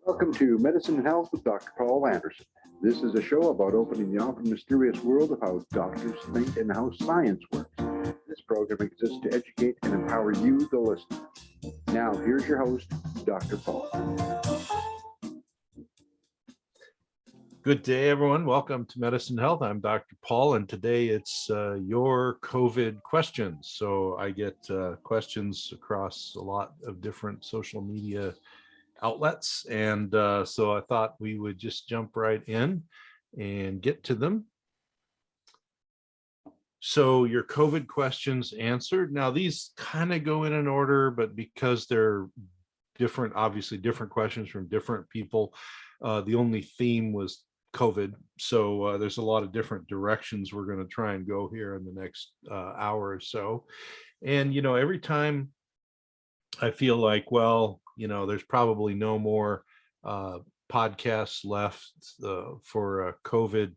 Welcome to Medicine and Health with Dr. Paul Anderson. This is a show about opening the often mysterious world of how doctors think and how science works. This program exists to educate and empower you, the listener. Now, here's your host, Dr. Paul. Good day, everyone. Welcome to Medicine and Health. I'm Dr. Paul, and today it's your COVID questions. So I get questions across a lot of different social media outlets, and so I thought we would just jump right in and get to them. So your COVID questions answered. Now these kind of go in an order, but because they're different, obviously different questions from different people, the only theme was COVID. So there's a lot of different directions we're going to try and go here in the next hour or so. And, every time I feel like, well, there's probably no more podcasts left for COVID.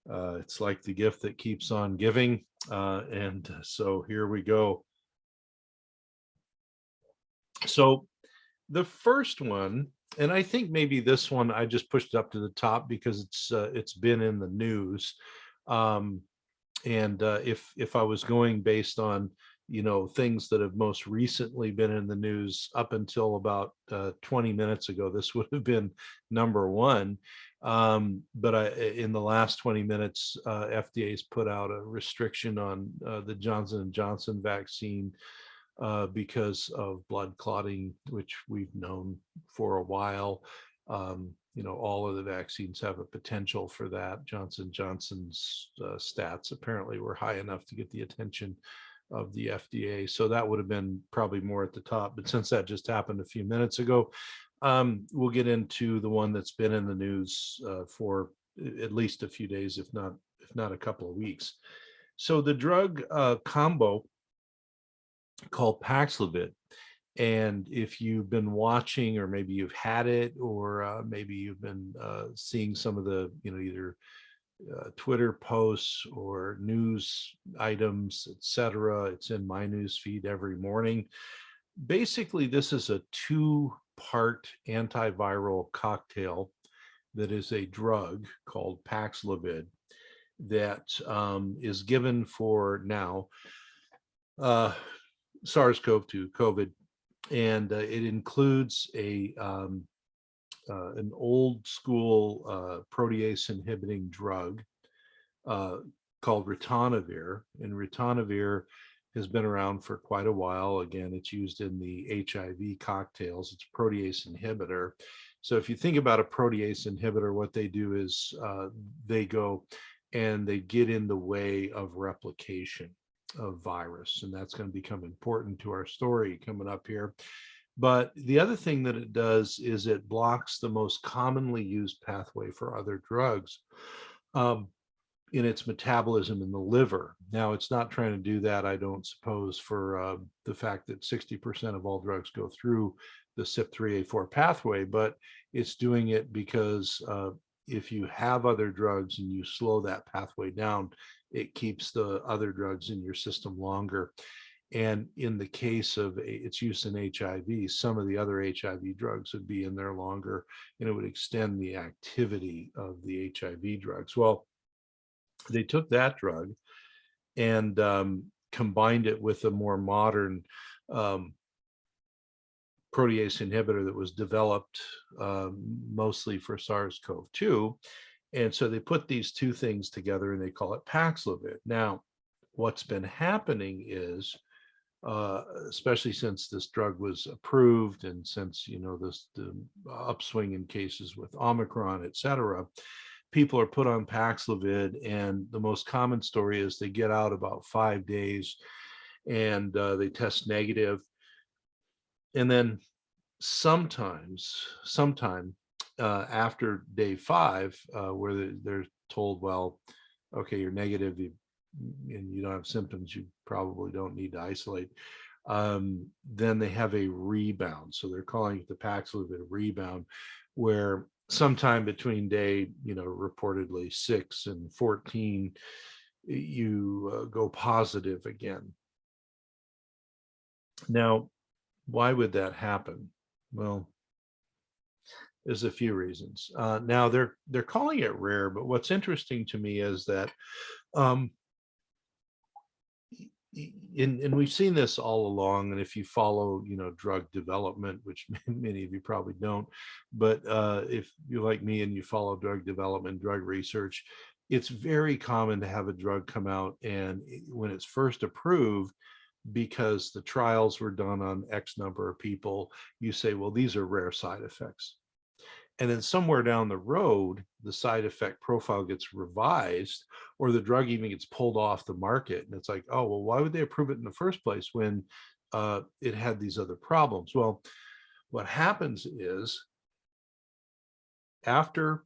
It's like the gift that keeps on giving. And so here we go. So the first one, and I think maybe this one I just pushed up to the top because it's been in the news. And if I was going based on things that have most recently been in the news up until about 20 minutes ago, this would have been number one. But in the last 20 minutes, FDA's put out a restriction on the Johnson & Johnson vaccine because of blood clotting, which we've known for a while. All of the vaccines have a potential for that. Johnson & Johnson's stats apparently were high enough to get the attention of the FDA. So that would have been probably more at the top. But since that just happened a few minutes ago, we'll get into the one that's been in the news for at least a few days, if not a couple of weeks. So the drug combo called Paxlovid. And if you've been watching, or maybe you've had it, or maybe you've been seeing some of the, either Twitter posts or news items, etc., it's in my news feed every morning. Basically, this is a two-part antiviral cocktail that is a drug called Paxlovid that is given for now SARS-CoV-2, COVID, and it includes an old school protease inhibiting drug called ritonavir, and ritonavir has been around for quite a while. Again, it's used in the HIV cocktails. It's a protease inhibitor. So if you think about a protease inhibitor, what they do is they go and they get in the way of replication of virus, and that's going to become important to our story coming up here. But the other thing that it does is it blocks the most commonly used pathway for other drugs in its metabolism in the liver. Now, it's not trying to do that, I don't suppose, for the fact that 60% of all drugs go through the CYP3A4 pathway, but it's doing it because if you have other drugs and you slow that pathway down, it keeps the other drugs in your system longer. And in the case of its use in HIV, some of the other HIV drugs would be in there longer, and it would extend the activity of the HIV drugs. Well, they took that drug and combined it with a more modern protease inhibitor that was developed mostly for SARS-CoV-2. And so they put these two things together and they call it Paxlovid. Now, what's been happening is, especially since this drug was approved and since, the upswing in cases with Omicron, et cetera, people are put on Paxlovid, and the most common story is they get out about 5 days and they test negative. And then sometime after day 5, where they're told, well, okay, you're negative and you don't have symptoms, you probably don't need to isolate. Then they have a rebound. So they're calling it the Paxlovid rebound, where sometime between day, reportedly 6 and 14, you go positive again. Now, why would that happen? Well, is a few reasons. Now they're calling it rare, but what's interesting to me is that um, and we've seen this all along, and if you follow, drug development, which many of you probably don't, but if you're like me and you follow drug development, drug research, it's very common to have a drug come out, and when it's first approved, because the trials were done on X number of people, you say, well, these are rare side effects. And then somewhere down the road, the side effect profile gets revised, or the drug even gets pulled off the market. And it's like, oh, well, why would they approve it in the first place when it had these other problems? Well, what happens is after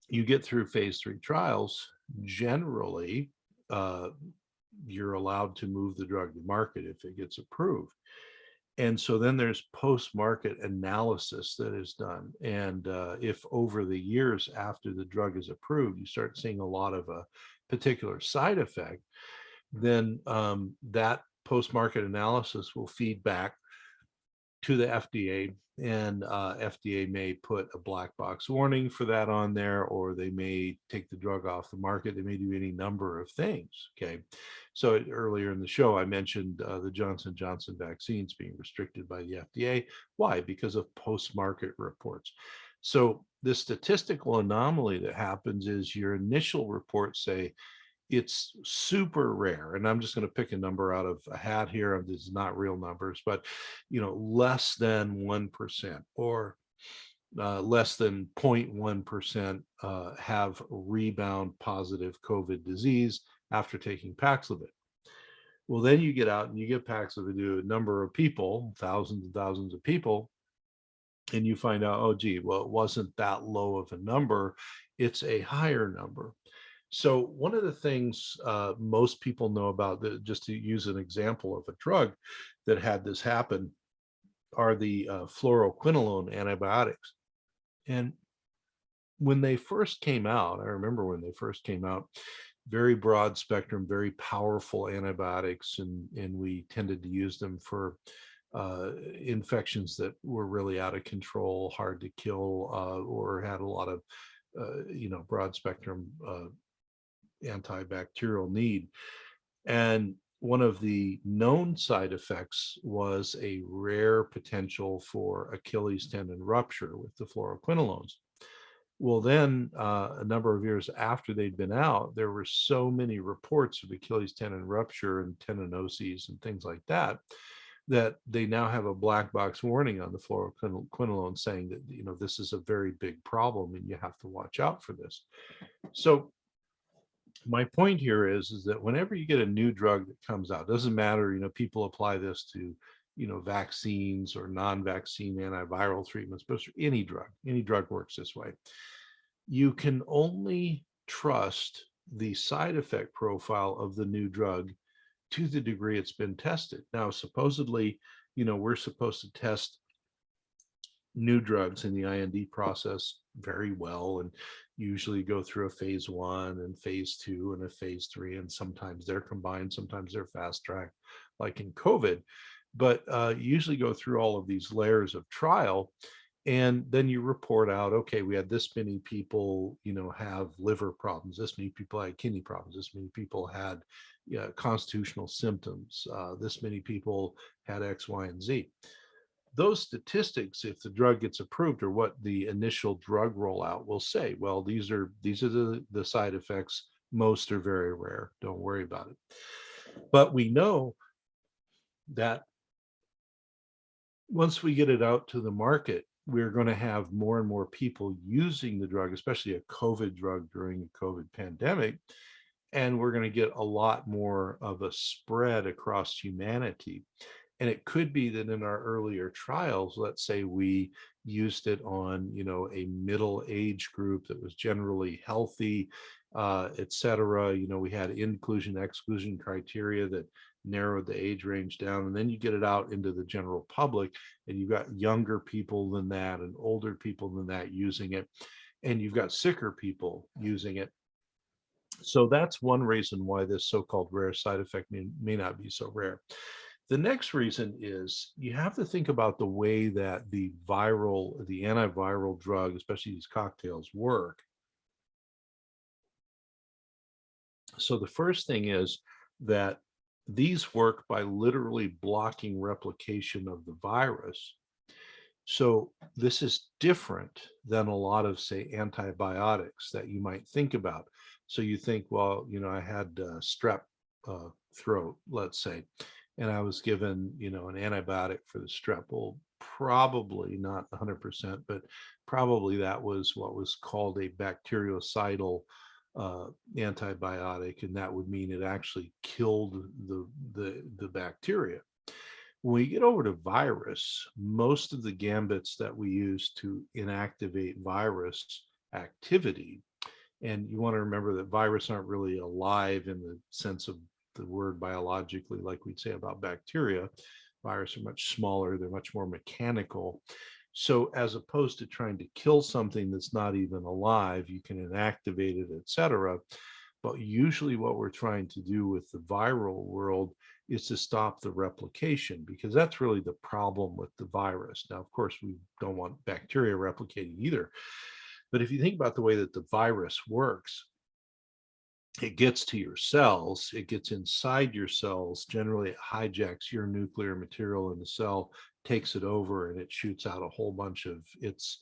you get through phase 3 trials, generally, you're allowed to move the drug to market if it gets approved. And so then there's post-market analysis that is done. And if over the years after the drug is approved, you start seeing a lot of a particular side effect, then that post-market analysis will feed back to the FDA, and FDA may put a black box warning for that on there, or they may take the drug off the market. They may do any number of things. Okay. So earlier in the show, I mentioned the Johnson & Johnson vaccines being restricted by the FDA. Why? Because of post-market reports. So the statistical anomaly that happens is your initial reports say it's super rare, and I'm just going to pick a number out of a hat here. This is not real numbers, but less than 1% or less than 0.1% have rebound positive COVID disease after taking Paxlovid. Well, then you get out and you give Paxlovid to a number of people, thousands and thousands of people, and you find out, oh, gee, well, it wasn't that low of a number. It's a higher number. So one of the things most people know about, just to use an example of a drug that had this happen, are the fluoroquinolone antibiotics. And when they first came out, I remember when they first came out, very broad spectrum, very powerful antibiotics, and we tended to use them for infections that were really out of control, hard to kill, or had a lot of broad spectrum antibacterial need. And one of the known side effects was a rare potential for Achilles tendon rupture with the fluoroquinolones. Well, then a number of years after they'd been out, there were so many reports of Achilles tendon rupture and tendinoses and things like that, that they now have a black box warning on the fluoroquinolone saying that, this is a very big problem and you have to watch out for this. So my point here is that whenever you get a new drug that comes out, doesn't matter, people apply this to, vaccines or non-vaccine antiviral treatments, but any drug works this way. You can only trust the side effect profile of the new drug to the degree it's been tested. Now, supposedly, we're supposed to test new drugs in the IND process very well, and usually go through a phase 1 and phase 2 and a phase 3, and sometimes they're combined, sometimes they're fast tracked, like in COVID, but usually go through all of these layers of trial, and then you report out, okay, we had this many people have liver problems, this many people had kidney problems, this many people had constitutional symptoms, this many people had X, Y, and Z. Those statistics, if the drug gets approved, or what the initial drug rollout will say, well, these are the side effects. Most are very rare. Don't worry about it. But we know that once we get it out to the market, we're going to have more and more people using the drug, especially a COVID drug during the COVID pandemic. And we're going to get a lot more of a spread across humanity. And it could be that in our earlier trials, let's say we used it on, a middle age group that was generally healthy, et cetera. We had inclusion, exclusion criteria that narrowed the age range down. And then you get it out into the general public, and you've got younger people than that and older people than that using it. And you've got sicker people using it. So that's one reason why this so-called rare side effect may not be so rare. The next reason is you have to think about the way that the antiviral drug, especially these cocktails, work. So the first thing is that these work by literally blocking replication of the virus. So this is different than a lot of, say, antibiotics that you might think about. So you think, well, I had strep throat, let's say, and I was given, an antibiotic for the strep. Well, probably not 100%, but probably that was what was called a bactericidal antibiotic, and that would mean it actually killed the bacteria. When we get over to virus, most of the gambits that we use to inactivate virus activity, and you want to remember that viruses aren't really alive in the sense of the word biologically, like we'd say about bacteria. Viruses are much smaller, they're much more mechanical. So as opposed to trying to kill something that's not even alive, you can inactivate it, etc. But usually what we're trying to do with the viral world is to stop the replication, because that's really the problem with the virus. Now, of course, we don't want bacteria replicating either. But if you think about the way that the virus works, it gets to your cells, it gets inside your cells. Generally, it hijacks your nuclear material in the cell, takes it over, and it shoots out a whole bunch of its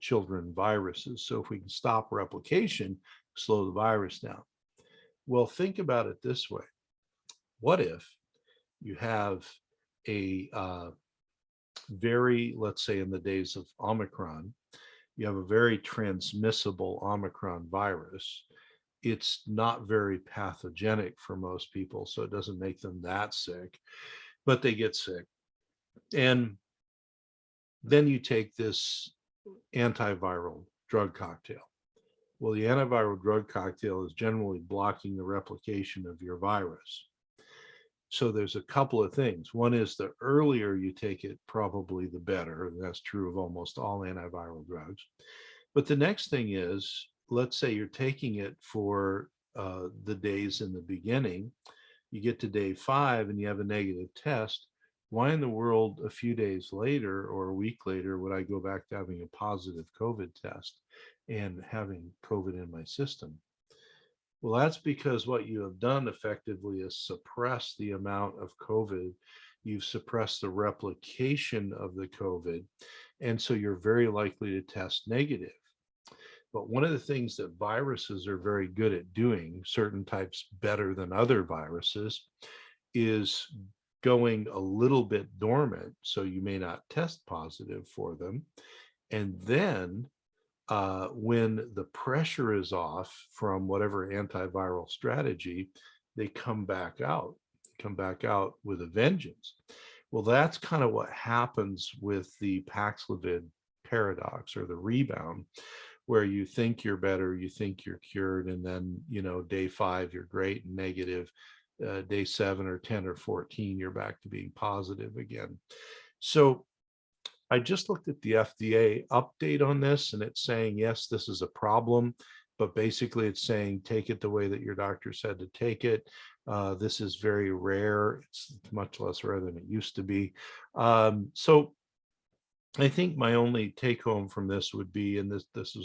children viruses. So if we can stop replication, slow the virus down. Well, think about it this way. What if you have a let's say in the days of Omicron, you have a very transmissible Omicron virus. It's not very pathogenic for most people, so it doesn't make them that sick, but they get sick. And then you take this antiviral drug cocktail. Well, the antiviral drug cocktail is generally blocking the replication of your virus. So there's a couple of things. One is the earlier you take it, probably the better. And that's true of almost all antiviral drugs. But the next thing is, let's say you're taking it for the days in the beginning. You get to day 5 and you have a negative test. Why in the world a few days later or a week later would I go back to having a positive COVID test and having COVID in my system? Well, that's because what you have done effectively is suppress the amount of COVID. You've suppressed the replication of the COVID. And so you're very likely to test negative. But one of the things that viruses are very good at doing, certain types better than other viruses, is going a little bit dormant, so you may not test positive for them. And then when the pressure is off from whatever antiviral strategy, they come back out with a vengeance. Well, that's kind of what happens with the Paxlovid paradox, or the rebound, where you think you're better, you think you're cured, and then, day 5, you're great and negative. Day 7 or 10 or 14, you're back to being positive again. So I just looked at the FDA update on this, and it's saying, yes, this is a problem, but basically it's saying take it the way that your doctor said to take it. This is very rare. It's much less rare than it used to be. So I think my only take home from this would be, and this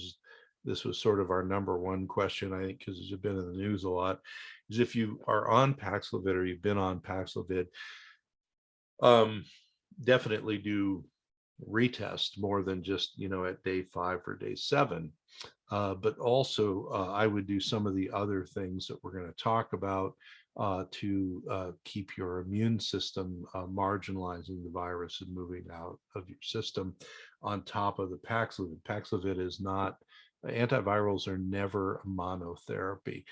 was sort of our number one question, I think, because it's been in the news a lot, is if you are on Paxlovid or you've been on Paxlovid, definitely do retest more than just at day 5 or day 7, but also I would do some of the other things that we're going to talk about to keep your immune system marginalizing the virus and moving out of your system on top of the Paxlovid. Paxlovid is not, antivirals are never a monotherapy,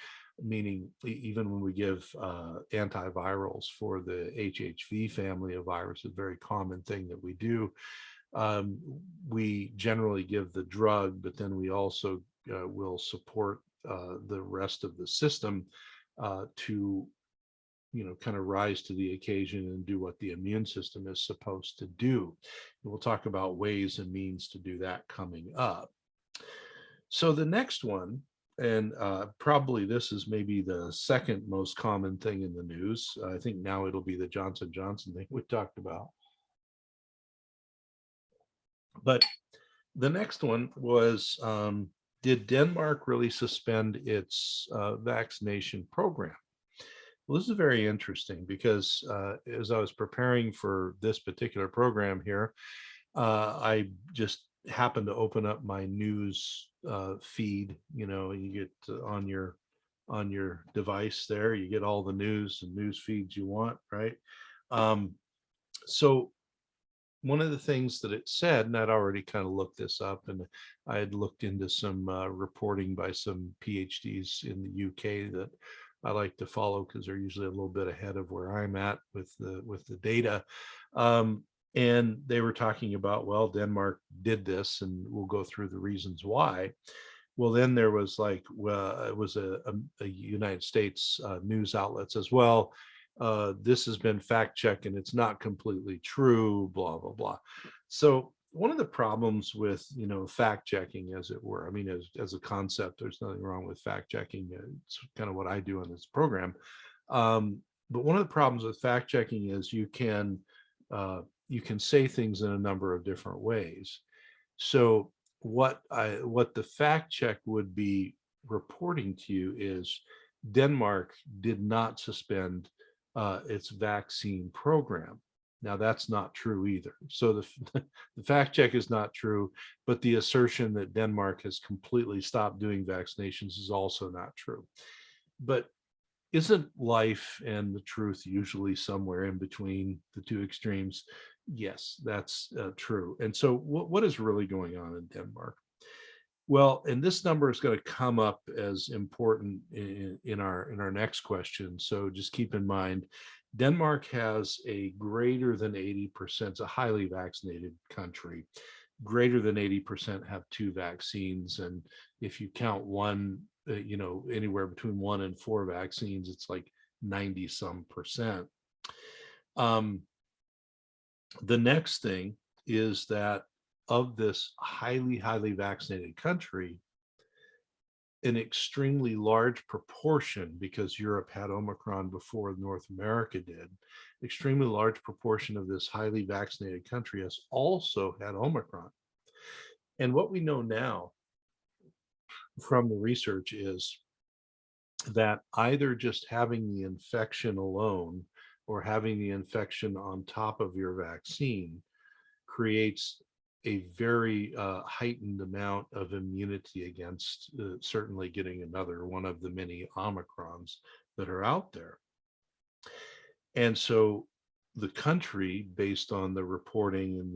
meaning even when we give antivirals for the HHV family of viruses, a very common thing that we do, we generally give the drug, but then we also will support the rest of the system to kind of rise to the occasion and do what the immune system is supposed to do. And we'll talk about ways and means to do that coming up. So the next one, And probably this is maybe the second most common thing in the news. I think now it'll be the Johnson Johnson thing we talked about. But the next one was, did Denmark really suspend its vaccination program? Well, this is very interesting because as I was preparing for this particular program here, I just happened to open up my news feed. You know, you get on your device there, you get all the news and news feeds you want, right? So one of the things that it said, and I'd already kind of looked this up, and I had looked into some reporting by some PhDs in the UK that I like to follow because they're usually a little bit ahead of where I'm at with the data. And they were talking about, well, Denmark did this, and we'll go through the reasons why. Well, then there was like, well, it was a United States news outlets as well. This has been fact checked and it's not completely true, blah, blah, blah. So one of the problems with, fact checking, as it were, I mean, as a concept, there's nothing wrong with fact checking. It's kind of what I do on this program. But one of the problems with fact checking is you can say things in a number of different ways. So what the fact check would be reporting to you is Denmark did not suspend its vaccine program. Now that's not true either. So the fact check is not true, but the assertion that Denmark has completely stopped doing vaccinations is also not true. But isn't life and the truth usually somewhere in between the two extremes? Yes, that's true. And so what is really going on in Denmark? Well, and this number is going to come up as important in our next question. So just keep in mind, Denmark has a greater than 80%, it's a highly vaccinated country. Greater than 80% have 2 vaccines. And if you count one, anywhere between 1 and 4 vaccines, it's like 90 some percent. The next thing is that of this highly, highly vaccinated country, an extremely large proportion, because Europe had Omicron before North America did, extremely large proportion of this highly vaccinated country has also had Omicron. And what we know now from the research is that either just having the infection alone or having the infection on top of your vaccine creates a very heightened amount of immunity against certainly getting another one of the many Omicrons that are out there. And so the country, based on the reporting in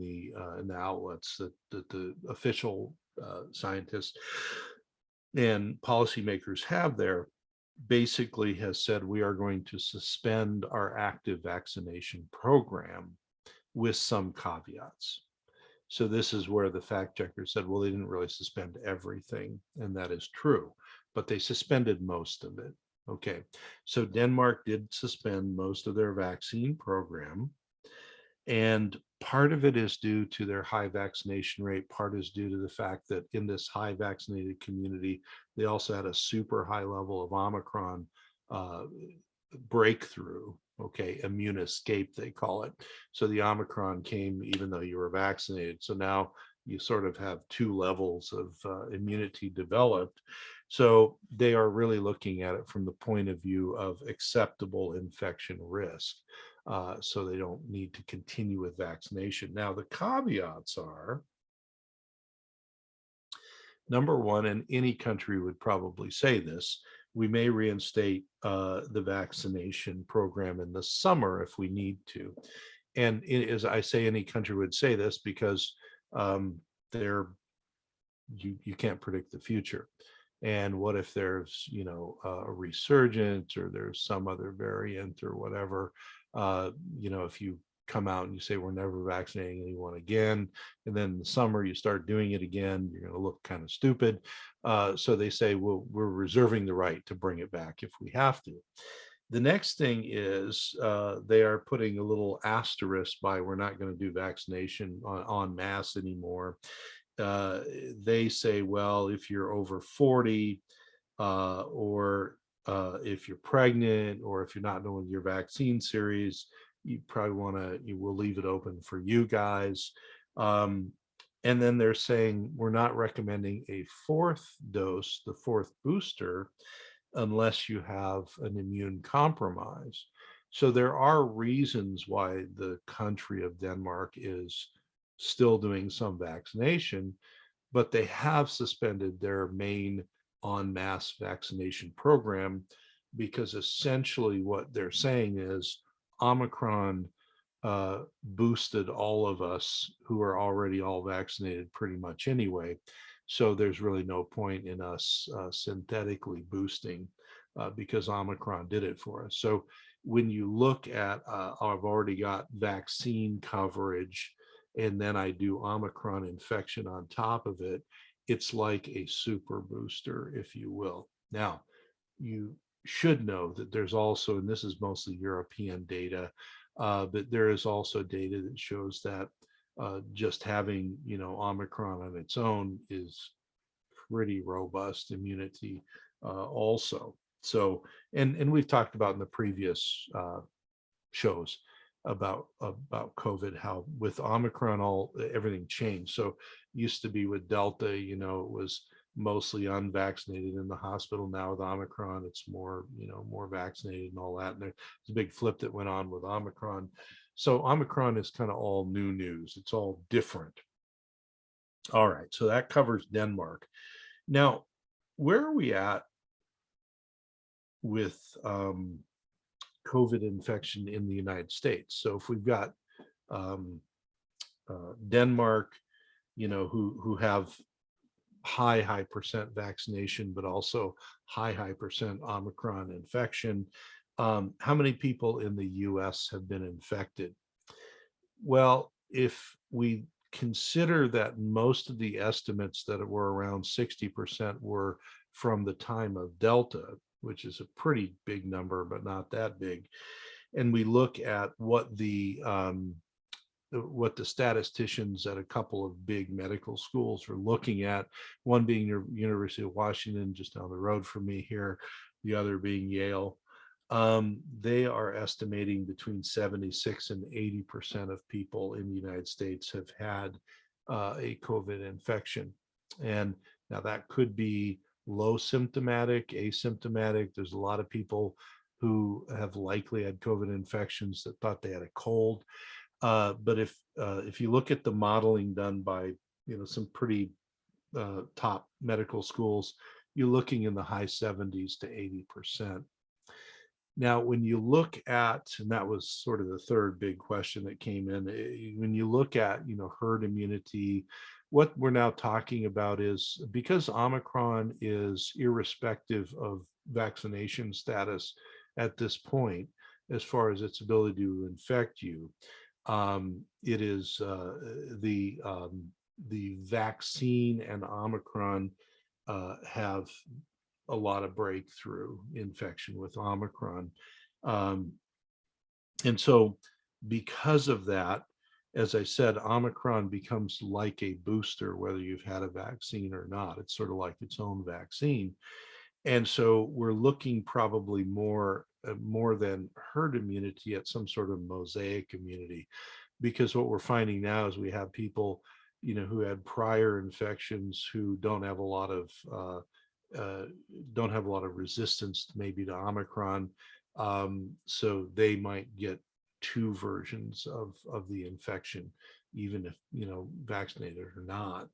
the outlets that the official scientists and policymakers have there, basically has said we are going to suspend our active vaccination program with some caveats. So this is where the fact checker said, well, they didn't really suspend everything, and that is true, but they suspended most of it. Okay, so Denmark did suspend most of their vaccine program, and part of it is due to their high vaccination rate. Part is due to the fact that in this high vaccinated community, they also had a super high level of Omicron breakthrough, okay, immune escape, they call it. So the Omicron came even though you were vaccinated. So now you sort of have 2 levels of immunity developed. So they are really looking at it from the point of view of acceptable infection risk. So they don't need to continue with vaccination. Now, the caveats are, number one, and any country would probably say this, we may reinstate the vaccination program in the summer if we need to. And as I say, any country would say this because you can't predict the future. And what if there's, a resurgence or there's some other variant or whatever, if you come out and you say we're never vaccinating anyone again, and then in the summer you start doing it again, you're going to look kind of stupid. So they say, well, we're reserving the right to bring it back if we have to. The next thing is they are putting a little asterisk by we're not going to do vaccination en masse anymore. They say, well, if you're over 40, or if you're pregnant, or if you're not done with your vaccine series, you probably want to, you will leave it open for you guys. Um, and then they're saying we're not recommending a fourth dose, the fourth booster, unless you have an immune compromise. So there are reasons why the country of Denmark is still doing some vaccination, but they have suspended their main en masse vaccination program, because essentially what they're saying is Omicron boosted all of us who are already all vaccinated pretty much anyway. So there's really no point in us synthetically boosting, because Omicron did it for us. So when you look at, I've already got vaccine coverage, and then I do Omicron infection on top of it, it's like a super booster, if you will. Now, you should know that there's also, and this is mostly European data, but there is also data that shows that just having, Omicron on its own is pretty robust immunity also. So, and we've talked about in the previous shows about COVID, how with Omicron everything changed. So used to be with Delta, it was mostly unvaccinated in the hospital. Now with Omicron, it's more, more vaccinated and all that. And there's a big flip that went on with Omicron. So Omicron is kind of all new news. It's all different. All right, so that covers Denmark. Now, where are we at with COVID infection in the United States? So if we've got um, Denmark, who have high percent vaccination, but also high percent Omicron infection, how many people in the US have been infected? Well, if we consider that most of the estimates that were around 60% were from the time of Delta, which is a pretty big number, but not that big, and we look at what the statisticians at a couple of big medical schools are looking at, one being your University of Washington, just down the road from me here, the other being Yale. They are estimating between 76 and 80% of people in the United States have had a COVID infection. And now that could be low symptomatic, asymptomatic. There's a lot of people who have likely had COVID infections that thought they had a cold. But if you look at the modeling done by some pretty top medical schools, you're looking in the high 70s to 80%. Now, when you look at, and that was sort of the third big question that came in, when you look at, herd immunity, what we're now talking about is, because Omicron is irrespective of vaccination status at this point, as far as its ability to infect you, it is the vaccine and Omicron have a lot of breakthrough infection with Omicron. And so because of that, as I said, Omicron becomes like a booster, whether you've had a vaccine or not. It's sort of like its own vaccine. And so we're looking probably more than herd immunity at some sort of mosaic immunity, because what we're finding now is we have people, who had prior infections who don't have a lot of resistance maybe to Omicron, so they might get two versions of the infection, even if vaccinated or not.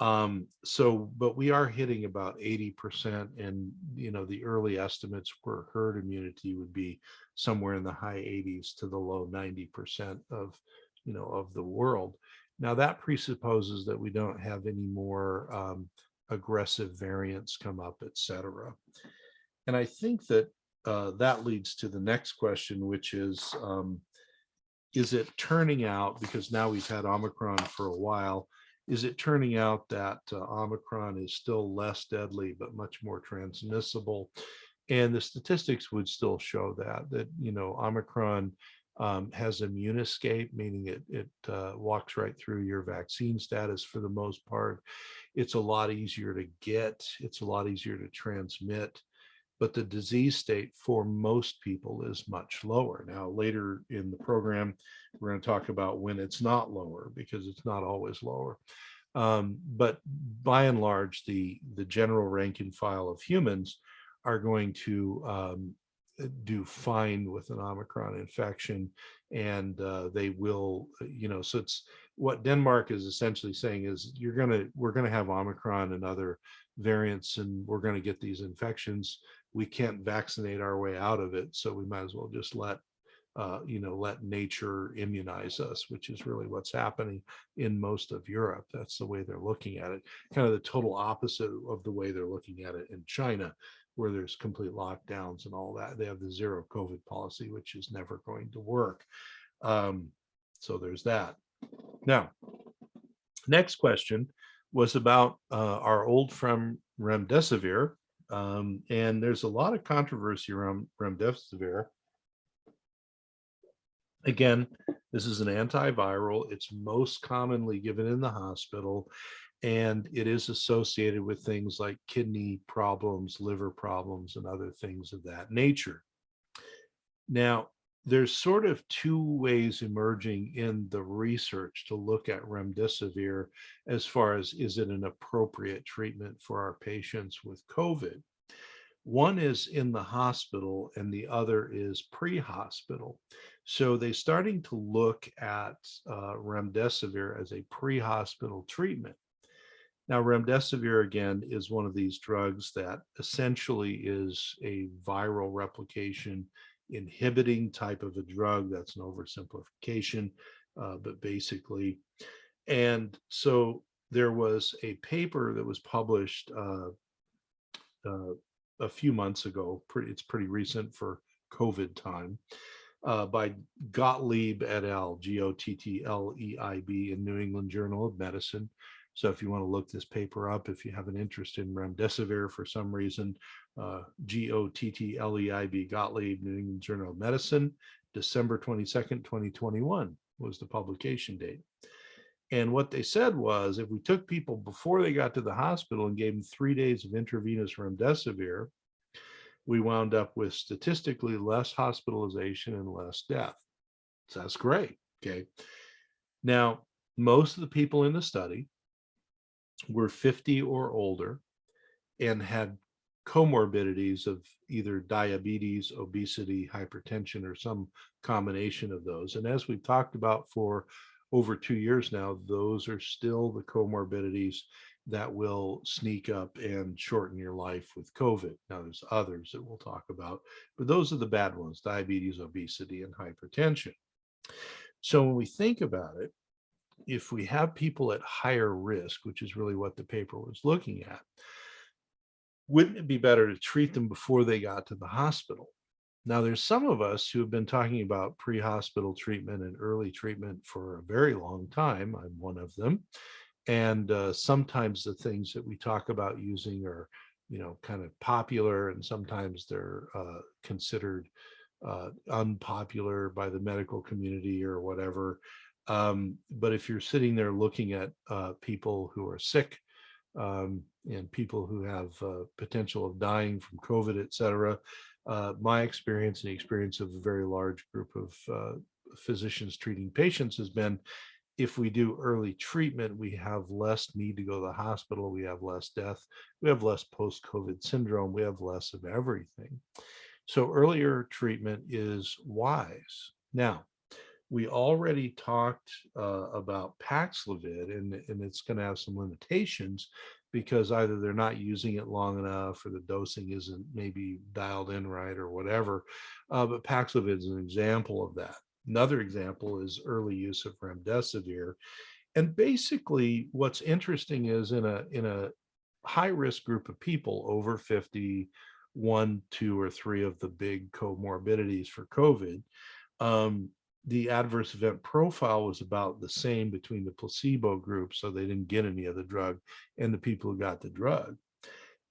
But we are hitting about 80%, and the early estimates for herd immunity would be somewhere in the high 80s to the low 90% of the world. Now that presupposes that we don't have any more aggressive variants come up, etc. And I think that that leads to the next question, which is it turning out, because now we've had Omicron for a while, is it turning out that Omicron is still less deadly but much more transmissible? And the statistics would still show that Omicron has immune escape, meaning it walks right through your vaccine status for the most part. It's a lot easier to get. It's a lot easier to transmit. But the disease state for most people is much lower. Now, later in the program, we're going to talk about when it's not lower, because it's not always lower. But by and large, the general rank and file of humans are going to do fine with an Omicron infection, and they will, so it's what Denmark is essentially saying is we're gonna have Omicron and other variants, and we're going to get these infections. We can't vaccinate our way out of it, so we might as well just let nature immunize us, which is really what's happening in most of Europe. That's the way they're looking at it. Kind of the total opposite of the way they're looking at it in China, where there's complete lockdowns and all that. They have the zero COVID policy, which is never going to work. So there's that. Now, next question was about our old friend remdesivir. And there's a lot of controversy around remdesivir. Again, this is an antiviral. It's most commonly given in the hospital, and it is associated with things like kidney problems, liver problems, and other things of that nature. Now, there's sort of two ways emerging in the research to look at remdesivir as far as, is it an appropriate treatment for our patients with COVID? One is in the hospital and the other is pre-hospital. So they're starting to look at remdesivir as a pre-hospital treatment. Now, remdesivir, again, is one of these drugs that essentially is a viral replication inhibiting type of a drug. That's an oversimplification, but basically. And so there was a paper that was published a few months ago. It's pretty recent for COVID time, by Gottlieb et al., Gottleib, in New England Journal of Medicine. So if you want to look this paper up, if you have an interest in remdesivir for some reason, Gottleib, Gottlieb, New England Journal of Medicine, December 22nd, 2021 was the publication date. And what they said was, if we took people before they got to the hospital and gave them 3 days of intravenous remdesivir, we wound up with statistically less hospitalization and less death. So that's great. Okay. Now, most of the people in the study were 50 or older and had comorbidities of either diabetes, obesity, hypertension, or some combination of those. And as we've talked about for over 2 years now, those are still the comorbidities that will sneak up and shorten your life with COVID. Now, there's others that we'll talk about, but those are the bad ones: diabetes, obesity, and hypertension. So when we think about it, if we have people at higher risk, which is really what the paper was looking at, wouldn't it be better to treat them before they got to the hospital? Now, there's some of us who have been talking about pre-hospital treatment and early treatment for a very long time. I'm one of them. And sometimes the things that we talk about using are, kind of popular, and sometimes they're considered unpopular by the medical community or whatever. But if you're sitting there looking at people who are sick, and people who have potential of dying from COVID, et cetera, my experience and the experience of a very large group of physicians treating patients has been, if we do early treatment, we have less need to go to the hospital, we have less death, we have less post-COVID syndrome, we have less of everything. So earlier treatment is wise. Now, we already talked about Paxlovid, and it's going to have some limitations because either they're not using it long enough or the dosing isn't maybe dialed in right or whatever. But Paxlovid is an example of that. Another example is early use of remdesivir. And basically what's interesting is in a high risk group of people over 50, 1, 2, or 3 of the big comorbidities for COVID, the adverse event profile was about the same between the placebo group, so they didn't get any of the drug, and the people who got the drug.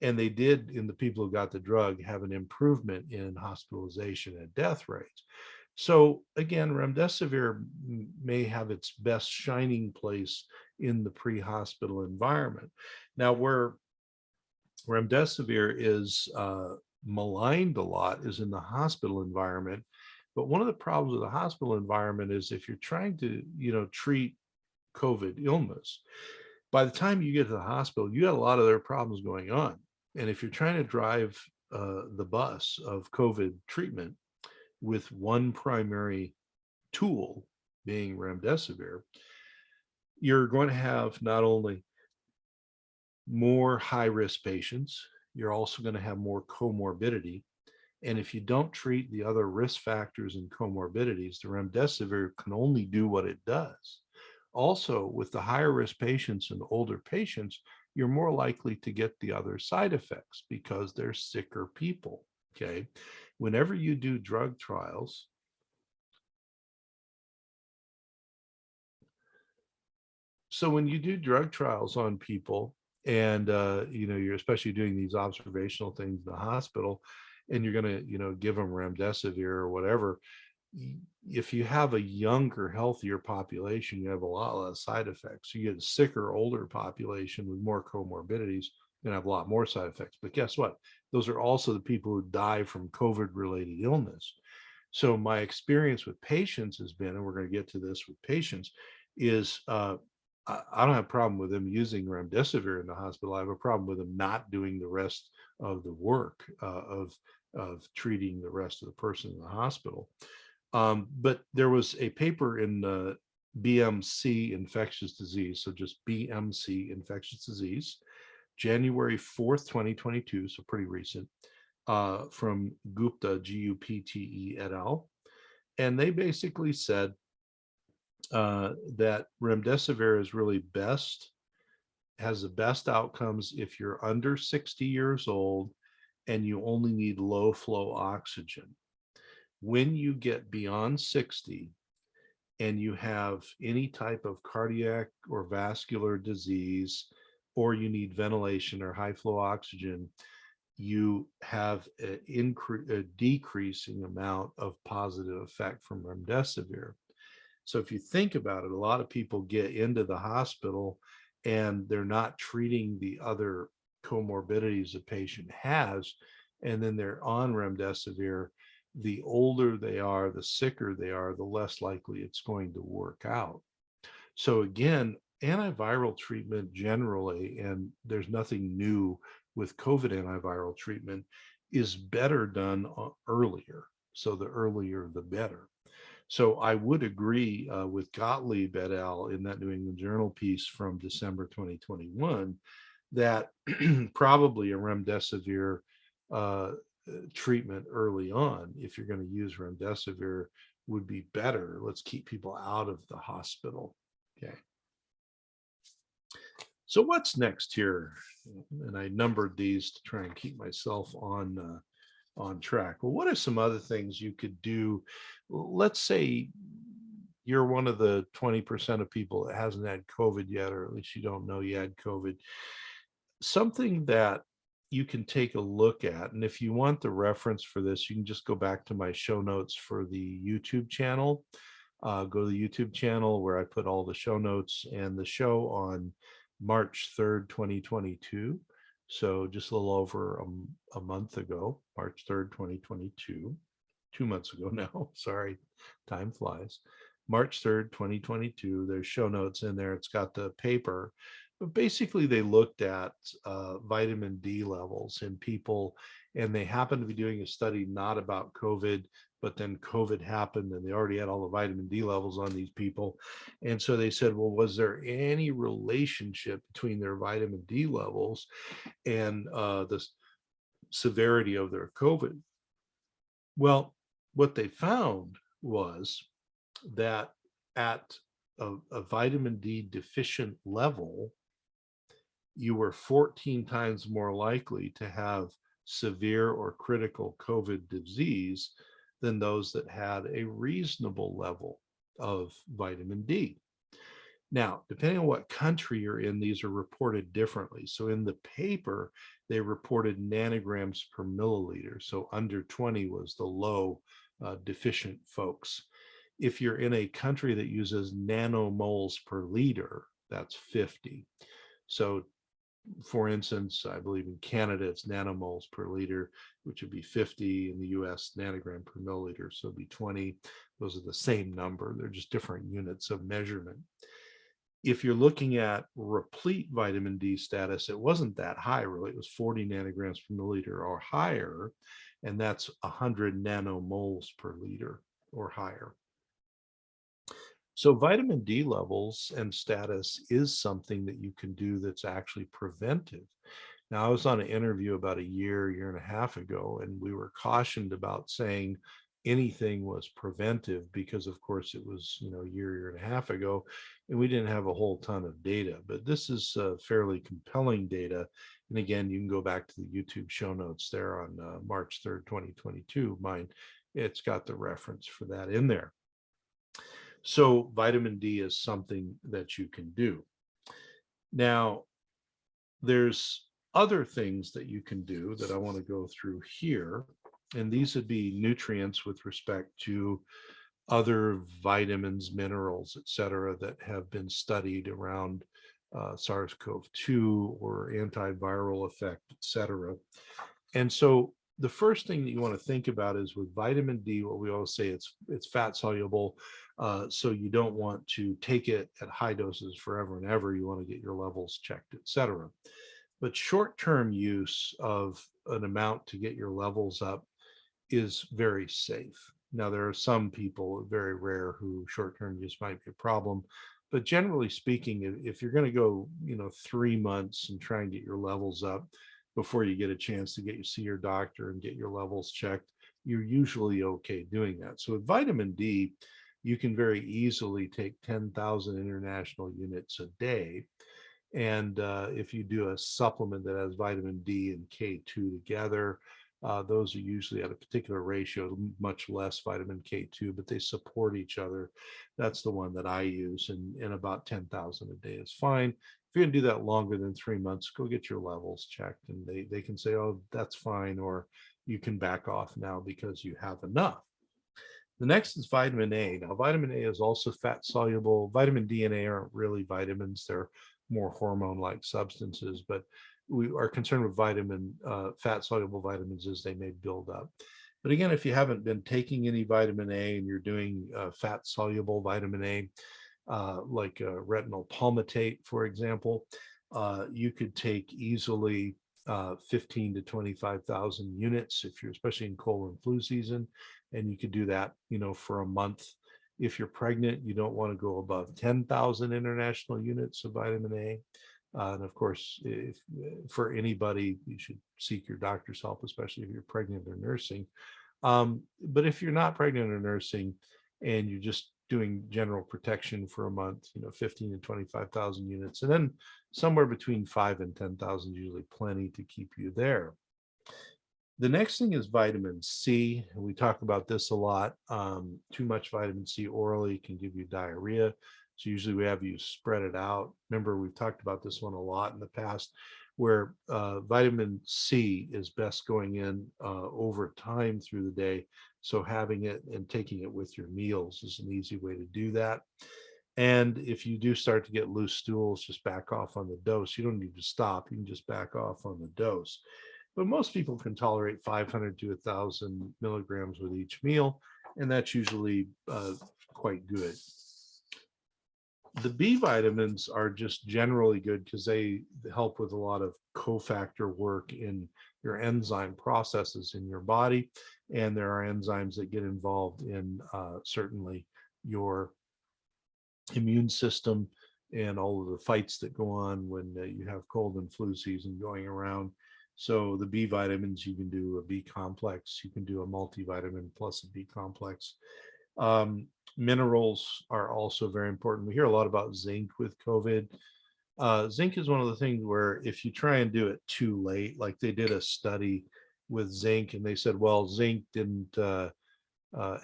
And they did, in the people who got the drug, have an improvement in hospitalization and death rates. So again, remdesivir may have its best shining place in the pre-hospital environment. Now, where remdesivir is maligned a lot is in the hospital environment. But one of the problems with the hospital environment is if you're trying to, treat COVID illness, by the time you get to the hospital, you got a lot of their problems going on. And if you're trying to drive the bus of COVID treatment with one primary tool being remdesivir, you're going to have not only more high-risk patients, you're also going to have more comorbidity. And if you don't treat the other risk factors and comorbidities, the remdesivir can only do what it does. Also, with the higher risk patients and older patients, you're more likely to get the other side effects because they're sicker people. Okay. Whenever you do drug trials, so when you do drug trials on people, and you're especially doing these observational things in the hospital, and you're going to give them remdesivir or whatever, if you have a younger, healthier population, you have a lot less side effects. You get a sicker, older population with more comorbidities, you're going to have a lot more side effects. But guess what? Those are also the people who die from COVID-related illness. So my experience with patients has been, and we're going to get to this with patients, is I don't have a problem with them using remdesivir in the hospital. I have a problem with them not doing the rest of the work of treating the rest of the person in the hospital. But there was a paper in BMC infectious disease, so just BMC infectious disease, January 4th, 2022, so pretty recent, from Gupta, Gupte et al. And they basically said that remdesivir is really has the best outcomes if you're under 60 years old and you only need low flow oxygen. When you get beyond 60 and you have any type of cardiac or vascular disease, or you need ventilation or high flow oxygen, you have a decreasing amount of positive effect from remdesivir. So if you think about it, a lot of people get into the hospital and they're not treating the other comorbidities the patient has, and then they're on remdesivir. The older they are, the sicker they are, the less likely it's going to work out. So again, antiviral treatment generally, and there's nothing new with COVID antiviral treatment, is better done earlier. So the earlier, the better. So I would agree with Gottlieb et al. In that New England Journal piece from December 2021 that probably a remdesivir treatment early on, if you're going to use remdesivir, would be better. Let's keep people out of the hospital. Okay. So what's next here? And I numbered these to try and keep myself on track. Well, what are some other things you could do? Let's say you're one of the 20% of people that hasn't had COVID yet, or at least you don't know you had COVID. Something that you can take a look at, and if you want the reference for this, you can just go back to my show notes for the YouTube channel. Go to the YouTube channel where I put all the show notes, and the show on March 3rd, 2022. So just a little over a month ago, March 3rd, 2022, 2 months ago now, sorry, time flies. March 3rd, 2022, there's show notes in there. It's got the paper, but basically they looked at vitamin D levels in people, and they happened to be doing a study not about COVID, but then COVID happened and they already had all the vitamin D levels on these people. And so they said, well, was there any relationship between their vitamin D levels and the severity of their COVID? Well, what they found was that at a vitamin D deficient level, you were 14 times more likely to have severe or critical COVID disease than those that had a reasonable level of vitamin D. Now, depending on what country you're in, these are reported differently. So in the paper, they reported nanograms per milliliter. So under 20 was the low deficient folks. If you're in a country that uses nanomoles per liter, that's 50. So for instance, I believe in Canada, it's nanomoles per liter, which would be 50. In the US, nanogram per milliliter, so it'd be 20. Those are the same number. They're just different units of measurement. If you're looking at replete vitamin D status, it wasn't that high, really. It was 40 nanograms per milliliter or higher, and that's 100 nanomoles per liter or higher. So vitamin D levels and status is something that you can do that's actually preventive. Now, I was on an interview about a year and a half ago, and we were cautioned about saying anything was preventive because, of course, it was, a year and a half ago, and we didn't have a whole ton of data. But this is fairly compelling data. And again, you can go back to the YouTube show notes there on March 3rd, 2022. Mine, it's got the reference for that in there. So vitamin D is something that you can do. Now, there's other things that you can do that I want to go through here. And these would be nutrients with respect to other vitamins, minerals, et cetera, that have been studied around SARS-CoV-2 or antiviral effect, et cetera. And so the first thing that you want to think about is with vitamin D, what we always say, it's fat soluble. So you don't want to take it at high doses forever and ever. You want to get your levels checked, et cetera. But short-term use of an amount to get your levels up is very safe. Now, there are some people, very rare, who short-term use might be a problem. But generally speaking, if you're going to go, 3 months and try and get your levels up before you get a chance to see your doctor and get your levels checked, you're usually okay doing that. So with vitamin D, you can very easily take 10,000 international units a day. And if you do a supplement that has vitamin D and K2 together, those are usually at a particular ratio, much less vitamin K2, but they support each other. That's the one that I use, and about 10,000 a day is fine. If you're going to do that longer than 3 months, go get your levels checked, and they can say, oh, that's fine, or you can back off now because you have enough. The next is vitamin A. Now, vitamin A is also fat soluble. Vitamin D and A aren't really vitamins. They're more hormone-like substances, but we are concerned with fat soluble vitamins as they may build up. But again, if you haven't been taking any vitamin A and you're doing fat soluble vitamin A, like retinol palmitate, for example, you could take easily 15 to 25,000 units if you're, especially in cold and flu season, and you could do that, for a month. If you're pregnant, you don't want to go above 10,000 international units of vitamin A. And of course, for anybody, you should seek your doctor's help, especially if you're pregnant or nursing. But if you're not pregnant or nursing and you're just doing general protection for a month, 15 to 25,000 units, and then somewhere between 5 and 10,000 is usually plenty to keep you there. The next thing is vitamin C. And we talk about this a lot. Too much vitamin C orally can give you diarrhea. So usually we have you spread it out. Remember, we've talked about this one a lot in the past, where vitamin C is best going in over time through the day. So having it and taking it with your meals is an easy way to do that. And if you do start to get loose stools, just back off on the dose. You don't need to stop. You can just back off on the dose. But most people can tolerate 500 to 1,000 milligrams with each meal, and that's usually quite good. The B vitamins are just generally good because they help with a lot of cofactor work in your enzyme processes in your body. And there are enzymes that get involved in certainly your immune system and all of the fights that go on when you have cold and flu season going around. So the B vitamins, you can do a B complex, you can do a multivitamin plus a B complex. Minerals are also very important. We hear a lot about zinc with COVID. Zinc is one of the things where if you try and do it too late, like they did a study with zinc and they said, well, zinc didn't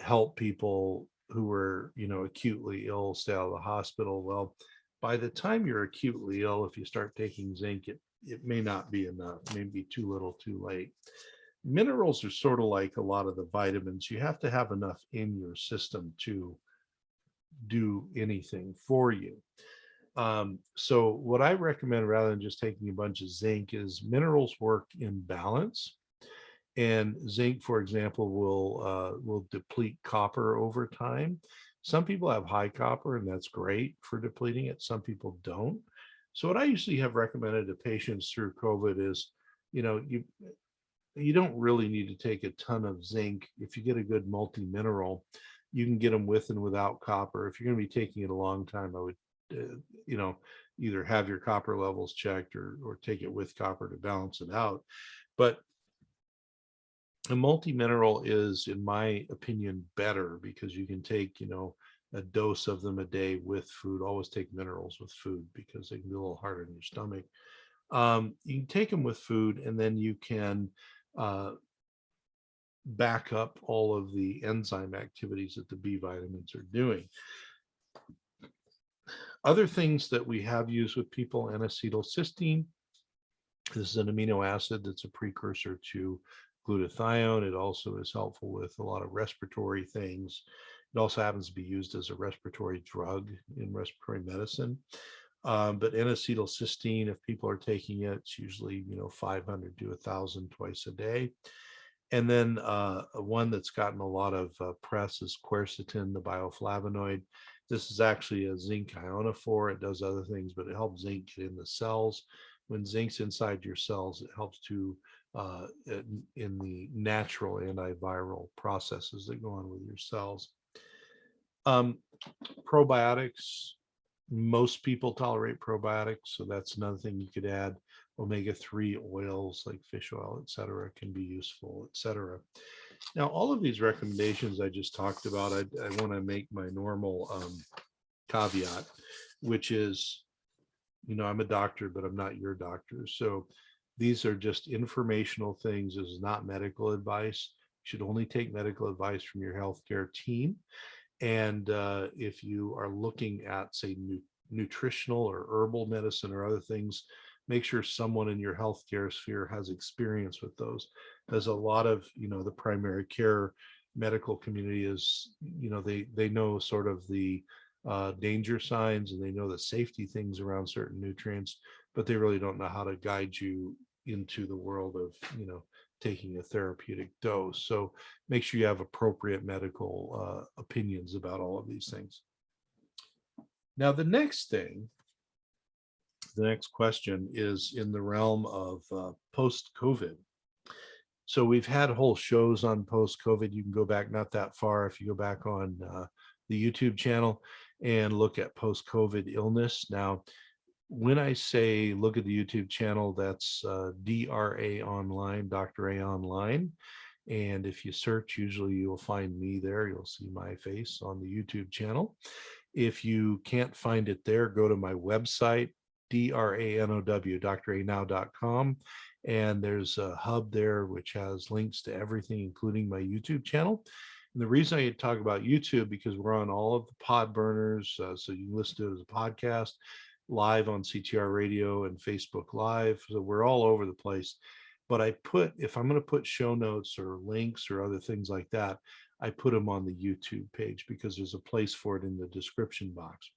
help people who were, acutely ill, stay out of the hospital. Well, by the time you're acutely ill, if you start taking zinc, it may not be enough, it may be too little too late. minerals are sort of like a lot of the vitamins. You have to have enough in your system to do anything for you. So what I recommend, rather than just taking a bunch of zinc, is minerals work in balance. And zinc, for example, will deplete copper over time. Some people have high copper, and that's great for depleting it. Some people don't. So what I usually have recommended to patients through COVID is, you don't really need to take a ton of zinc. If you get a good multi-mineral, you can get them with and without copper. If you're going to be taking it a long time, I would, either have your copper levels checked or take it with copper to balance it out. But a multi-mineral is, in my opinion, better because you can take, a dose of them a day with food. Always take minerals with food because they can be a little harder in your stomach. You can take them with food, and then you can back up all of the enzyme activities that the B vitamins are doing. Other things that we have used with people, N-acetylcysteine. This is an amino acid that's a precursor to glutathione. It also is helpful with a lot of respiratory things. It also happens to be used as a respiratory drug in respiratory medicine. But N-acetylcysteine, if people are taking it, it's usually 500 to 1,000 twice a day. And then one that's gotten a lot of press is quercetin, the bioflavonoid. This is actually a zinc ionophore. It does other things, but it helps zinc get in the cells. When zinc's inside your cells, it helps to in the natural antiviral processes that go on with your cells. Probiotics, most people tolerate probiotics, so that's another thing you could add. Omega-3 oils like fish oil, etc., can be useful, etc. Now, all of these recommendations I just talked about, I want to make my normal caveat, which is, I'm a doctor, but I'm not your doctor. So these are just informational things. This is not medical advice. You should only take medical advice from your healthcare team. And if you are looking at, say, nutritional or herbal medicine or other things, make sure someone in your healthcare sphere has experience with those. There's a lot of, the primary care medical community is, they know sort of the danger signs, and they know the safety things around certain nutrients, but they really don't know how to guide you into the world of, taking a therapeutic dose. So make sure you have appropriate medical opinions about all of these things. Now, the next question is in the realm of post-COVID. So we've had whole shows on post-COVID. You can go back not that far. If you go back on the YouTube channel and look at post-COVID illness. Now, when I say look at the YouTube channel, that's DRA online, Dr.A online. And if you search, usually you'll find me there. You'll see my face on the YouTube channel. If you can't find it there, go to my website, DRANOW, dranow.com. And there's a hub there which has links to everything, including my YouTube channel. And the reason I talk about YouTube, because we're on all of the pod burners, so you can listen to it as a podcast, live on CTR Radio and Facebook Live. So we're all over the place. But if I'm going to put show notes or links or other things like that, I put them on the YouTube page because there's a place for it in the description box.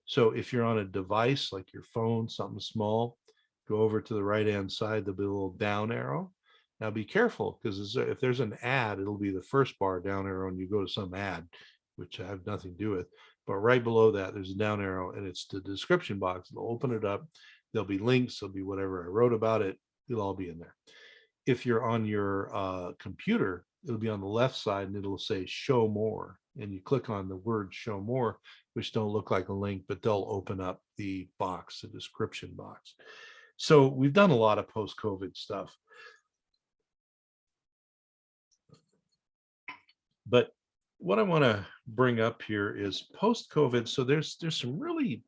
So if you're on a device like your phone, something small, go over to the right-hand side, there'll be a little down arrow. Now be careful, because if there's an ad, it'll be the first bar down arrow and you go to some ad, which I have nothing to do with. But right below that, there's a down arrow and it's the description box. They'll open it up. There'll be links. There'll be whatever I wrote about it. It'll all be in there. If you're on your computer, it'll be on the left side and it'll say show more. And you click on the word show more, which don't look like a link, but they'll open up the box, the description box. So we've done a lot of post-COVID stuff. But what I want to bring up here is post-COVID. So there's some really,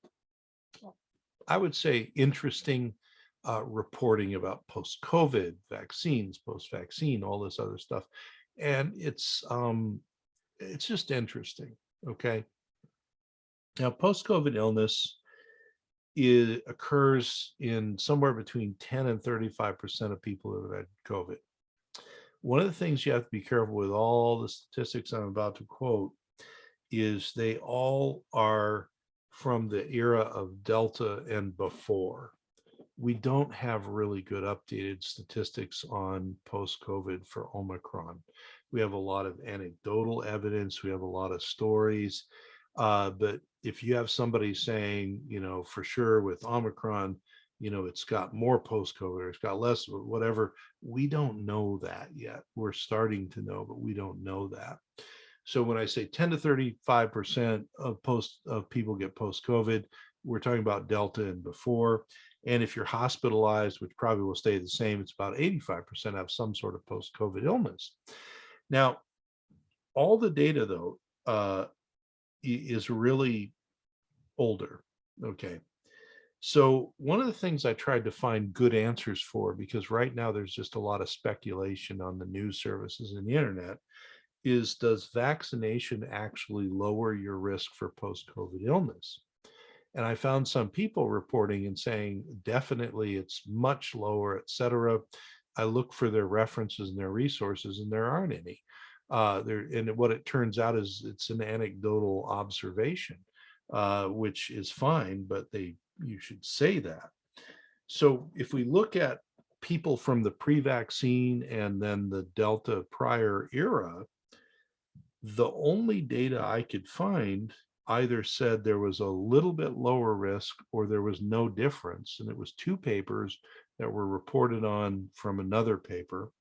I would say, interesting reporting about post-COVID vaccines, post-vaccine, all this other stuff. And it's just interesting. Okay. Now, post-COVID illness occurs in somewhere between 10 and 35% of people who have had COVID. One of the things you have to be careful with all the statistics I'm about to quote is they all are from the era of Delta and before. We don't have really good updated statistics on post-COVID for Omicron. We have a lot of anecdotal evidence. We have a lot of stories. But if you have somebody saying, for sure with Omicron, it's got more post-COVID or it's got less, or whatever, we don't know that yet. We're starting to know, but we don't know that. So when I say 10 to 35% of people get post-COVID, we're talking about Delta and before. And if you're hospitalized, which probably will stay the same, it's about 85% have some sort of post-COVID illness. Now, all the data, though, is really older. Okay. So one of the things I tried to find good answers for, because right now there's just a lot of speculation on the news services and the internet, is does vaccination actually lower your risk for post-COVID illness? And I found some people reporting and saying, definitely it's much lower, et cetera. I look for their references and their resources, and there aren't any. And what it turns out is it's an anecdotal observation, which is fine, but you should say that. So if we look at people from the pre-vaccine and then the Delta prior era, the only data I could find either said there was a little bit lower risk or there was no difference. And it was two papers that were reported on from another paper.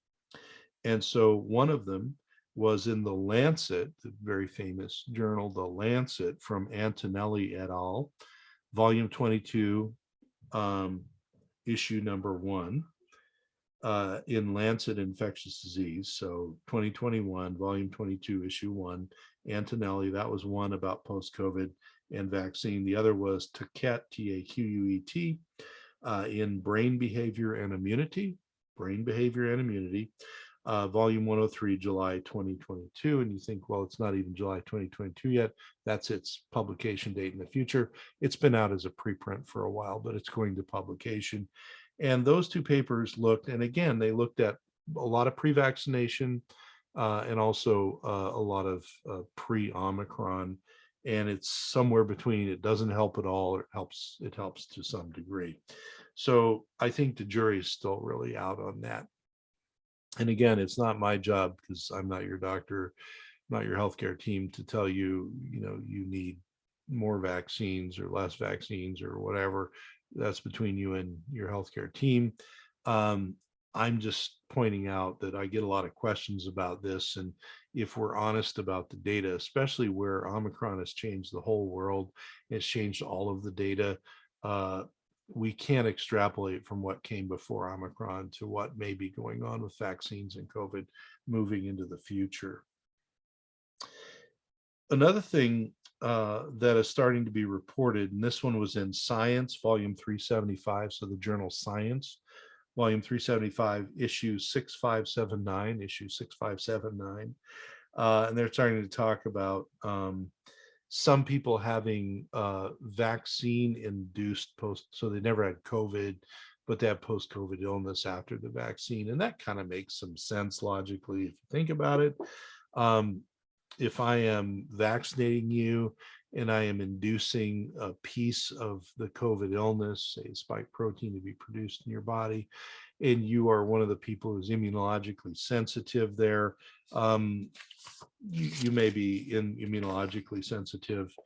And so one of them was in the Lancet, the very famous journal, the Lancet, from Antonelli et al., volume 22, issue number 1. In Lancet Infectious Disease, so 2021, volume 22, issue 1, Antonelli, that was one about post-COVID and vaccine. The other was Taquet, T-A-Q-U-E-T, in Brain Behavior and Immunity, volume 103, July 2022. And you think, well, it's not even July 2022 yet. That's its publication date in the future. It's been out as a preprint for a while, but it's going to publication. And those two papers looked, and again, they looked at a lot of pre-vaccination and also a lot of pre-Omicron. And it's somewhere between, it doesn't help at all, or it helps to some degree. So I think the jury is still really out on that. And again, it's not my job, because I'm not your doctor, not your healthcare team, to tell you, you need more vaccines or less vaccines or whatever. That's between you and your healthcare team. I'm just pointing out that I get a lot of questions about this. And if we're honest about the data, especially where Omicron has changed the whole world, it's changed all of the data. We can't extrapolate from what came before Omicron to what may be going on with vaccines and COVID moving into the future. Another thing that is starting to be reported, and this one was in Science, volume 375, so the journal Science, volume 375, issue 6579, and they're starting to talk about some people having vaccine-induced so they never had COVID, but they have post-COVID illness after the vaccine, and that kind of makes some sense logically if you think about it. If I am vaccinating you and I am inducing a piece of the COVID illness, say spike protein, to be produced in your body, and you are one of the people who's immunologically sensitive there, you may be immunologically sensitive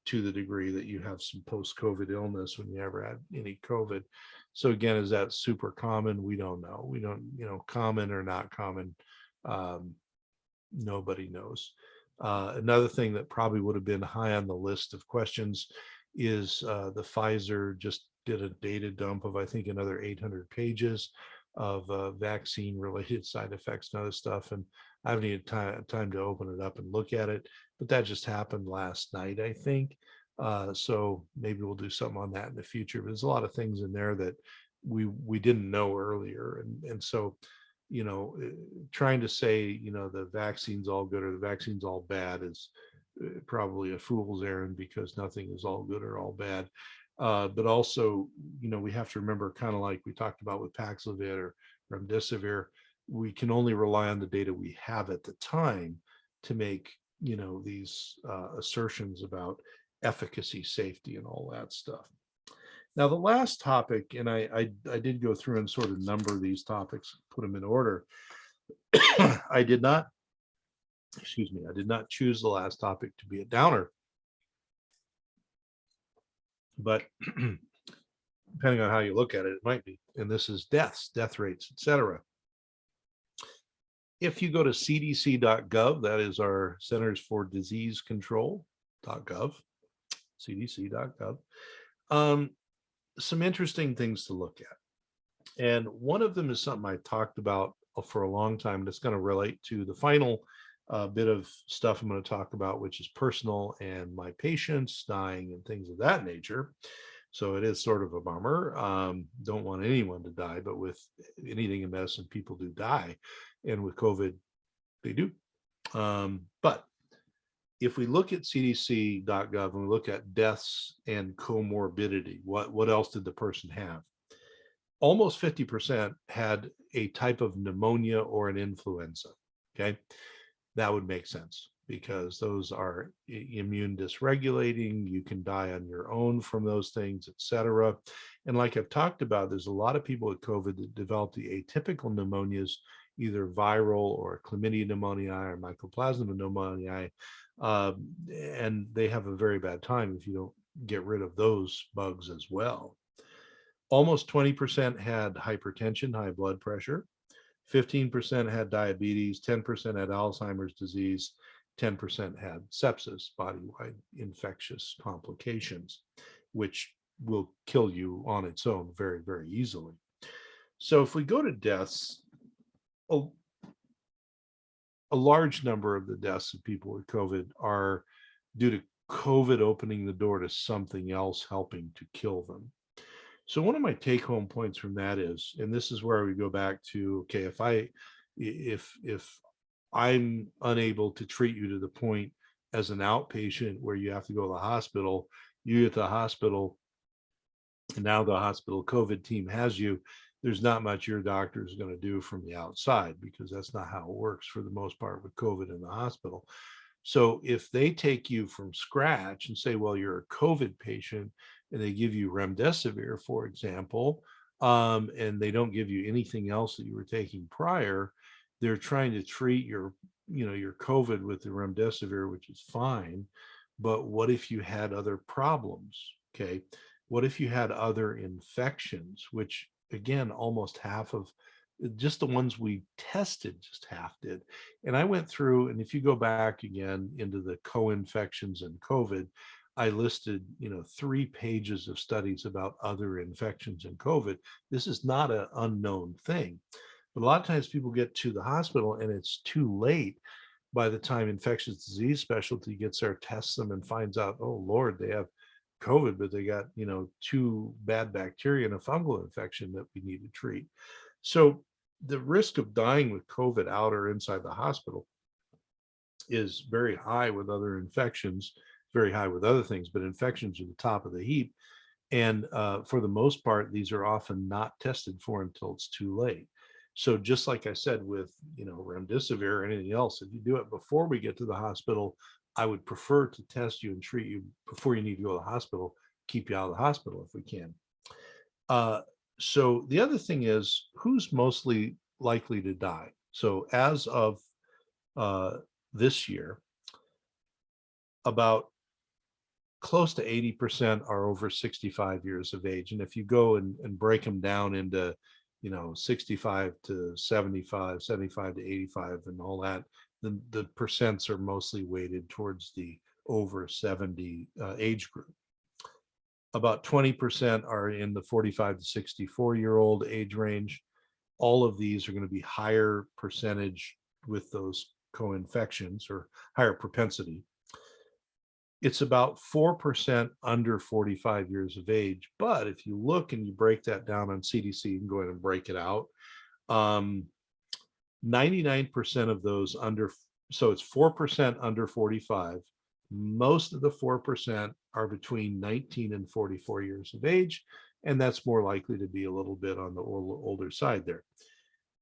to the degree that you have some post-COVID illness when you ever had any COVID. So again, is that super common? We don't know. We don't, common or not common, nobody knows. Another thing that probably would have been high on the list of questions is the Pfizer just did a data dump of, I think, another 800 pages of vaccine related side effects and other stuff. And I haven't had time to open it up and look at it, but that just happened last night, I think. So maybe we'll do something on that in the future. But there's a lot of things in there that we didn't know earlier. And so, trying to say, the vaccine's all good or the vaccine's all bad is probably a fool's errand, because nothing is all good or all bad. But also, we have to remember, kind of like we talked about with Paxlovid or remdesivir, we can only rely on the data we have at the time to make, these assertions about efficacy, safety, and all that stuff. Now, the last topic, and I did go through and sort of number these topics, put them in order. I did not choose the last topic to be a downer, but depending on how you look at it, it might be. And this is deaths, death rates, etc. If you go to cdc.gov, that is our Centers for Disease Control.gov, cdc.gov, some interesting things to look at. And one of them is something I talked about for a long time that's going to relate to the final bit of stuff I'm going to talk about, which is personal and my patients dying and things of that nature. So it is sort of a bummer. Don't want anyone to die, but with anything in medicine, people do die. And with COVID, they do. But if we look at cdc.gov and we look at deaths and comorbidity, what else did the person have? Almost 50% had a type of pneumonia or an influenza. Okay, that would make sense because those are immune dysregulating. You can die on your own from those things, etc. And like I've talked about, there's a lot of people with COVID that develop the atypical pneumonias, either viral or chlamydia pneumoniae or mycoplasma pneumoniae, and they have a very bad time if you don't get rid of those bugs as well. Almost 20% had hypertension, high blood pressure. 15% had diabetes, 10% had Alzheimer's disease, 10% had sepsis, body-wide infectious complications, which will kill you on its own very, very easily. So if we go to deaths, a large number of the deaths of people with COVID are due to COVID opening the door to something else helping to kill them. So one of my take-home points from that is, and this is where we go back to, okay, if I'm unable to treat you to the point as an outpatient where you have to go to the hospital, you get to the hospital, and now the hospital COVID team has you, there's not much your doctor is going to do from the outside, because that's not how it works for the most part with COVID in the hospital. So if they take you from scratch and say, well, you're a COVID patient, and they give you remdesivir, for example, and they don't give you anything else that you were taking prior, they're trying to treat your COVID with the remdesivir, which is fine. But what if you had other problems? Okay. What if you had other infections, which again, almost half of just the ones we tested, just half did. And I went through, and if you go back again into the co-infections and COVID, I listed, 3 pages of studies about other infections and COVID. This is not an unknown thing. But a lot of times people get to the hospital and it's too late by the time infectious disease specialty gets there, tests them, and finds out, oh, Lord, they have COVID, but they got, 2 bad bacteria and a fungal infection that we need to treat. So the risk of dying with COVID out or inside the hospital is very high with other infections, very high with other things, but infections are the top of the heap. And for the most part, these are often not tested for until it's too late. So just like I said with, remdesivir or anything else, if you do it before we get to the hospital, I would prefer to test you and treat you before you need to go to the hospital, keep you out of the hospital if we can. So the other thing is, who's mostly likely to die? So as of this year, about close to 80% are over 65 years of age. And if you go and break them down into, 65 to 75, 75 to 85 and all that, then the percents are mostly weighted towards the over 70 age group. About 20% are in the 45 to 64-year-old age range. All of these are going to be higher percentage with those co-infections or higher propensity. It's about 4% under 45 years of age. But if you look and you break that down on CDC, you can go ahead and break it out. 99% of those under, so it's 4% under 45. Most of the 4% are between 19 and 44 years of age. And that's more likely to be a little bit on the older side there.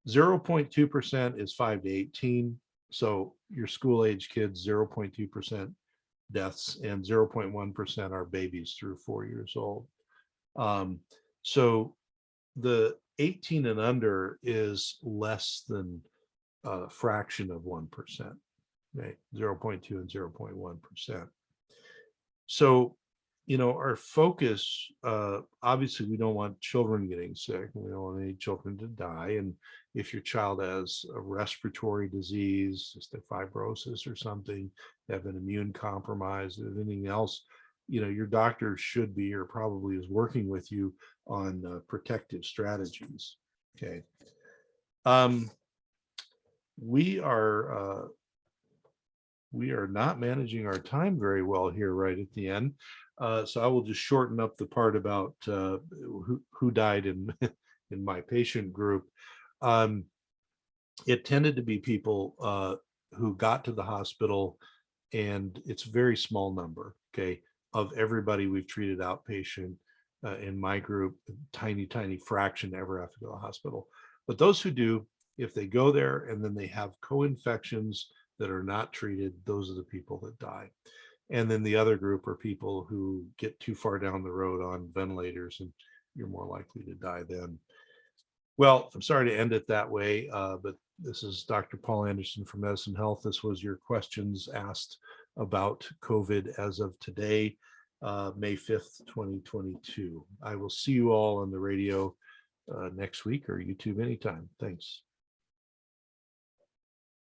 0.2% is 5 to 18. So your school age kids, 0.2% deaths, and 0.1% are babies through 4 years old. So the 18 and under is less than a fraction of 1%, right? 0.2 and 0.1%. So, our focus, obviously, we don't want children getting sick. We don't want any children to die. And if your child has a respiratory disease, cystic fibrosis or something, have an immune compromise, or anything else, your doctor should be or probably is working with you on protective strategies. Okay. We are not managing our time very well here right at the end. So I will just shorten up the part about who died in in my patient group. It tended to be people who got to the hospital, and it's a very small number, okay, of everybody we've treated outpatient in my group. Tiny fraction ever have to go to the hospital. But those who do, if they go there and then they have co-infections that are not treated, those are the people that die. And then the other group are people who get too far down the road on ventilators, and you're more likely to die then. Well, I'm sorry to end it that way, but this is Dr. Paul Anderson from Medicine Health. This was your questions asked about COVID as of today, May 5th, 2022. I will see you all on the radio next week or YouTube anytime. Thanks.